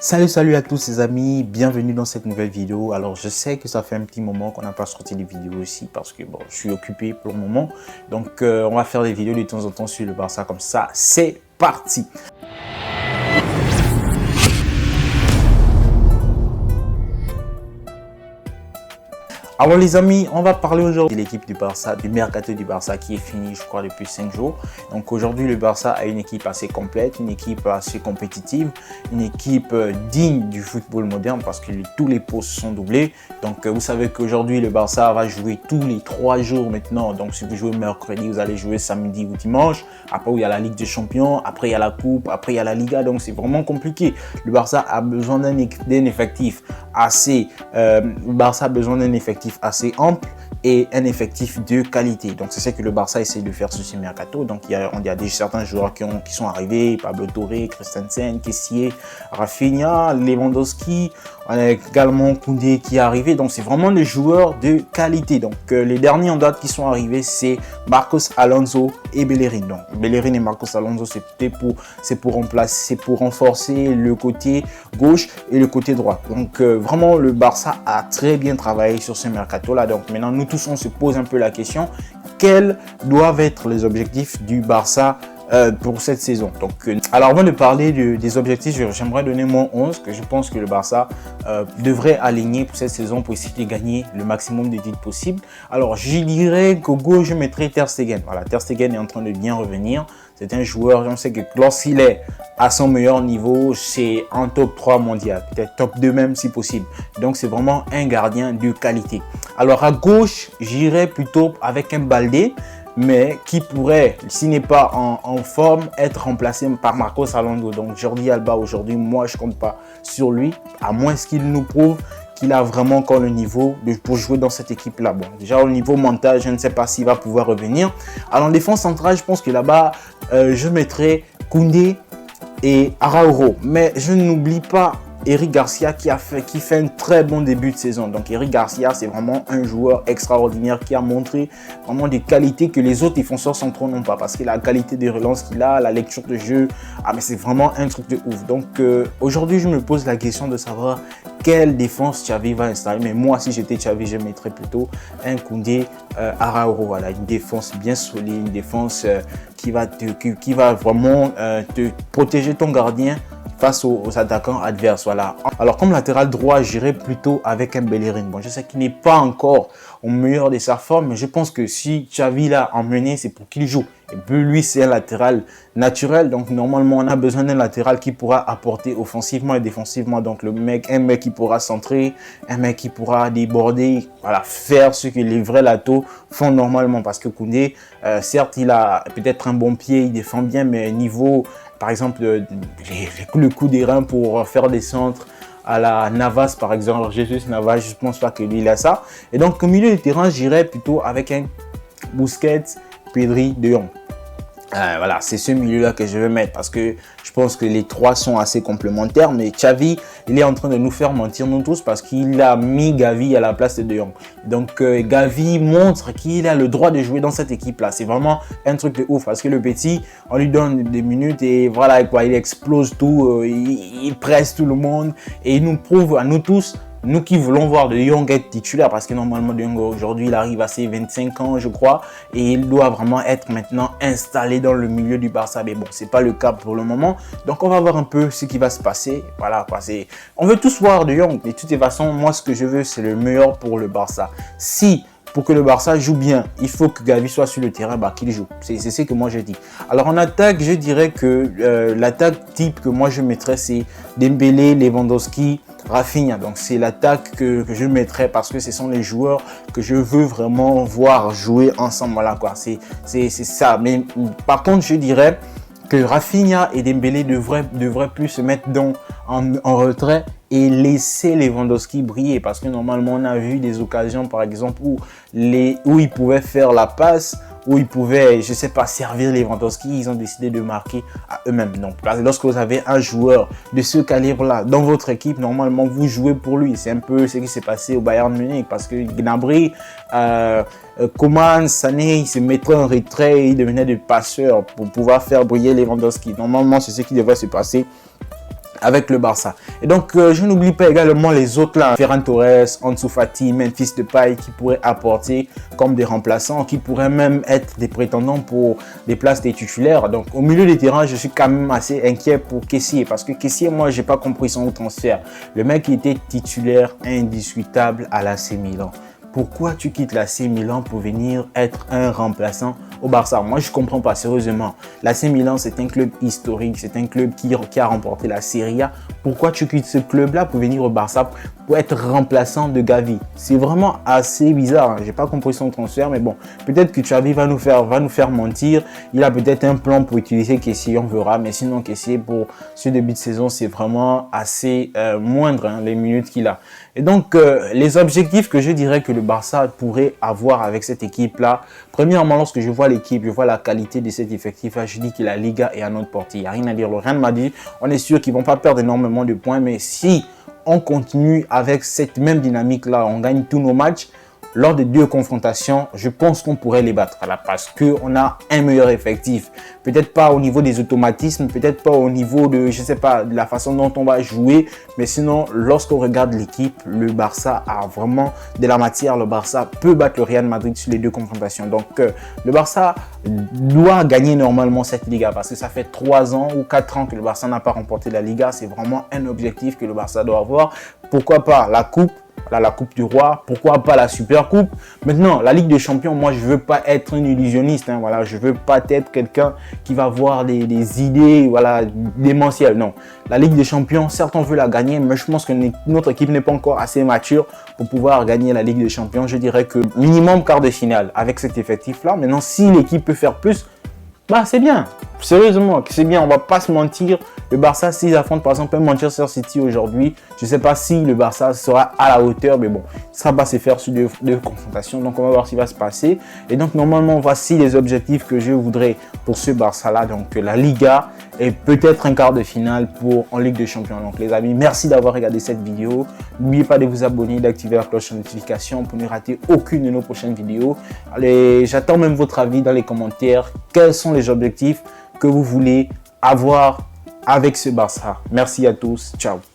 Salut à tous les amis, bienvenue dans cette nouvelle vidéo. Alors je sais que ça fait un petit moment qu'on n'a pas sorti de vidéos aussi parce que bon, je suis occupé pour le moment. Donc on va faire des vidéos de temps en temps sur le Barça comme ça. C'est parti! Alors les amis, on va parler aujourd'hui de l'équipe du Barça, du mercato du Barça qui est fini je crois depuis 5 jours. Donc aujourd'hui le Barça a une équipe assez complète, une équipe assez compétitive, une équipe digne du football moderne parce que tous les postes sont doublés. Donc vous savez qu'aujourd'hui le Barça va jouer tous les 3 jours maintenant. Donc si vous jouez mercredi, vous allez jouer samedi ou dimanche. Après il y a la Ligue des Champions, après il y a la Coupe, après il y a la Liga. Donc c'est vraiment compliqué. Le Barça a besoin d'un effectif assez assez ample et un effectif de qualité. Donc c'est ce que le Barça essaie de faire sur ce mercato. Donc il y a certains joueurs qui sont arrivés, Pablo Torre, Christensen, Kessié, Rafinha, Lewandowski, on a également Koundé qui est arrivé. Donc c'est vraiment des joueurs de qualité. Donc les derniers en date qui sont arrivés, c'est Marcos Alonso et Bellerin. Donc Bellerin et Marcos Alonso, c'est pour remplacer, c'est pour renforcer le côté gauche et le côté droit. Donc vraiment le Barça a très bien travaillé sur ce mercato là. Donc maintenant nous tous on se pose un peu la question, quels doivent être les objectifs du Barça pour cette saison. Donc, alors avant de parler des objectifs, j'aimerais donner mon 11 que je pense que le Barça devrait aligner pour cette saison pour essayer de gagner le maximum de titres possible. Alors je dirais qu'au gauche je mettrai Ter Stegen. Voilà, Ter Stegen est en train de bien revenir. C'est un joueur, on sait que lorsqu'il est à son meilleur niveau, c'est un top 3 mondial, peut-être top 2 même si possible. Donc c'est vraiment un gardien de qualité. Alors à gauche, j'irais plutôt avec un Baldé, mais qui pourrait, s'il n'est pas en forme, être remplacé par Marcos Alonso. Donc Jordi Alba aujourd'hui, moi je compte pas sur lui, à moins qu'il nous prouve qu'il a vraiment encore le niveau pour jouer dans cette équipe-là. Bon, déjà au niveau mental, je ne sais pas s'il va pouvoir revenir. Alors en défense centrale, je pense que là-bas, je mettrai Koundé et Araujo. Mais je n'oublie pas Eric Garcia qui fait un très bon début de saison. Donc Eric Garcia, c'est vraiment un joueur extraordinaire qui a montré vraiment des qualités que les autres défenseurs centraux n'ont pas. Parce que la qualité de relance qu'il a, la lecture de jeu, mais c'est vraiment un truc de ouf. Donc aujourd'hui, je me pose la question de savoir quelle défense Xavi va installer. Mais moi, si j'étais Xavi, je mettrais plutôt un Koundé Araujo. Voilà, une défense bien solide, une défense qui va vraiment te protéger ton gardien face aux attaquants adverses. Voilà. Alors comme latéral droit, j'irai plutôt avec un Bellerin. Bon, je sais qu'il n'est pas encore au meilleur de sa forme, mais je pense que si Xavi l'a emmené, c'est pour qu'il joue. Et puis lui, c'est un latéral naturel. Donc normalement, on a besoin d'un latéral qui pourra apporter offensivement et défensivement. Donc un mec qui pourra centrer, un mec qui pourra déborder, voilà, faire ce que les vrais lataux font normalement. Parce que Koundé, certes, il a peut-être un bon pied, il défend bien, mais niveau, par exemple, le coup des reins pour faire des centres à la Navas par exemple, Jesus Navas, je ne pense pas que lui il a ça. Et donc au milieu de terrain, j'irais plutôt avec un Busquets, Pedri, De Jong. Voilà, c'est ce milieu-là que je vais mettre parce que je pense que les trois sont assez complémentaires. Mais Xavi, il est en train de nous faire mentir nous tous parce qu'il a mis Gavi à la place de De Jong. Donc Gavi montre qu'il a le droit de jouer dans cette équipe-là. C'est vraiment un truc de ouf parce que le petit, on lui donne des minutes et voilà quoi, il explose tout, il presse tout le monde et il nous prouve à nous tous. Nous qui voulons voir De Jong être titulaire, parce que normalement De Jong aujourd'hui il arrive à ses 25 ans je crois et il doit vraiment être maintenant installé dans le milieu du Barça, mais bon c'est pas le cas pour le moment. Donc on va voir un peu ce qui va se passer. Voilà quoi, on veut tous voir De Jong, mais de toute façon moi ce que je veux c'est le meilleur pour le Barça. Si pour que le Barça joue bien, il faut que Gavi soit sur le terrain, qu'il joue. C'est ce que moi je dis. Alors en attaque, je dirais que l'attaque type que moi je mettrais, c'est Dembélé, Lewandowski, Rafinha. Donc c'est l'attaque que je mettrais parce que ce sont les joueurs que je veux vraiment voir jouer ensemble. Voilà quoi, c'est ça. Mais par contre, je dirais que Rafinha et Dembélé devraient plus se mettre en retrait et laisser Lewandowski briller parce que normalement on a vu des occasions par exemple où ils pouvaient faire la passe, où ils pouvaient, je sais pas, servir Lewandowski, ils ont décidé de marquer à eux-mêmes. Donc lorsque vous avez un joueur de ce calibre-là dans votre équipe, normalement vous jouez pour lui. C'est un peu ce qui s'est passé au Bayern Munich parce que Gnabry, Coman, Sané, ils se mettaient en retrait et ils devenaient des passeurs pour pouvoir faire briller Lewandowski. Normalement c'est ce qui devrait se passer avec le Barça. Et donc, je n'oublie pas également les autres là, Ferran Torres, Ansu Fati, Memphis Depay qui pourraient apporter comme des remplaçants, qui pourraient même être des prétendants pour des places des titulaires. Donc, au milieu des terrains, je suis quand même assez inquiet pour Kessié parce que Kessié, moi, j'ai pas compris son transfert. Le mec qui était titulaire indiscutable à l'AC Milan. Pourquoi tu quittes l'AC Milan pour venir être un remplaçant au Barça? Moi, je comprends pas, sérieusement. L'AC Milan, c'est un club historique, c'est un club qui a remporté la Serie A. Pourquoi tu quittes ce club-là pour venir au Barça pour être remplaçant de Gavi? C'est vraiment assez bizarre. J'ai pas compris son transfert, mais bon, peut-être que Xavi va nous faire mentir. Il a peut-être un plan pour utiliser Kessié, on verra. Mais sinon, Kessié, pour ce début de saison, c'est vraiment assez moindre, hein, les minutes qu'il a. Et donc, les objectifs que je dirais que le Barça pourrait avoir avec cette équipe-là, premièrement, lorsque je vois l'équipe, je vois la qualité de cet effectif-là, je dis que la Liga est à notre portée. Il n'y a rien à dire. Le Real Madrid, on est sûr qu'ils ne vont pas perdre énormément de points, mais si on continue avec cette même dynamique-là, on gagne tous nos matchs, lors des 2 confrontations, je pense qu'on pourrait les battre là parce qu'on a un meilleur effectif. Peut-être pas au niveau des automatismes, peut-être pas au niveau de, je sais pas, de la façon dont on va jouer. Mais sinon, lorsqu'on regarde l'équipe, le Barça a vraiment de la matière. Le Barça peut battre le Real Madrid sur les 2 confrontations. Donc, le Barça doit gagner normalement cette Liga parce que ça fait 3 ans ou 4 ans que le Barça n'a pas remporté la Liga. C'est vraiment un objectif que le Barça doit avoir. Pourquoi pas la coupe? Voilà, la Coupe du Roi, pourquoi pas la Super Coupe. Maintenant, la Ligue des Champions, moi, je veux pas être un illusionniste. Hein, voilà, je veux pas être quelqu'un qui va avoir des idées, voilà, démentielles. Non, la Ligue des Champions, certes, on veut la gagner, mais je pense que notre équipe n'est pas encore assez mature pour pouvoir gagner la Ligue des Champions. Je dirais que minimum quart de finale avec cet effectif-là. Maintenant, si l'équipe peut faire plus, bah, c'est bien. Sérieusement, c'est bien. On va pas se mentir. Le Barça, s'ils affrontent par exemple un Manchester City aujourd'hui, je ne sais pas si le Barça sera à la hauteur, mais bon, ça va se faire sur 2 confrontations. Donc, on va voir ce qui va se passer. Et donc, normalement, voici les objectifs que je voudrais pour ce Barça-là. Donc, la Liga et peut-être un quart de finale en Ligue des Champions. Donc, les amis, merci d'avoir regardé cette vidéo. N'oubliez pas de vous abonner, d'activer la cloche de notification pour ne rater aucune de nos prochaines vidéos. Allez, j'attends même votre avis dans les commentaires. Quels sont les objectifs que vous voulez avoir avec ce Barça? Merci à tous. Ciao.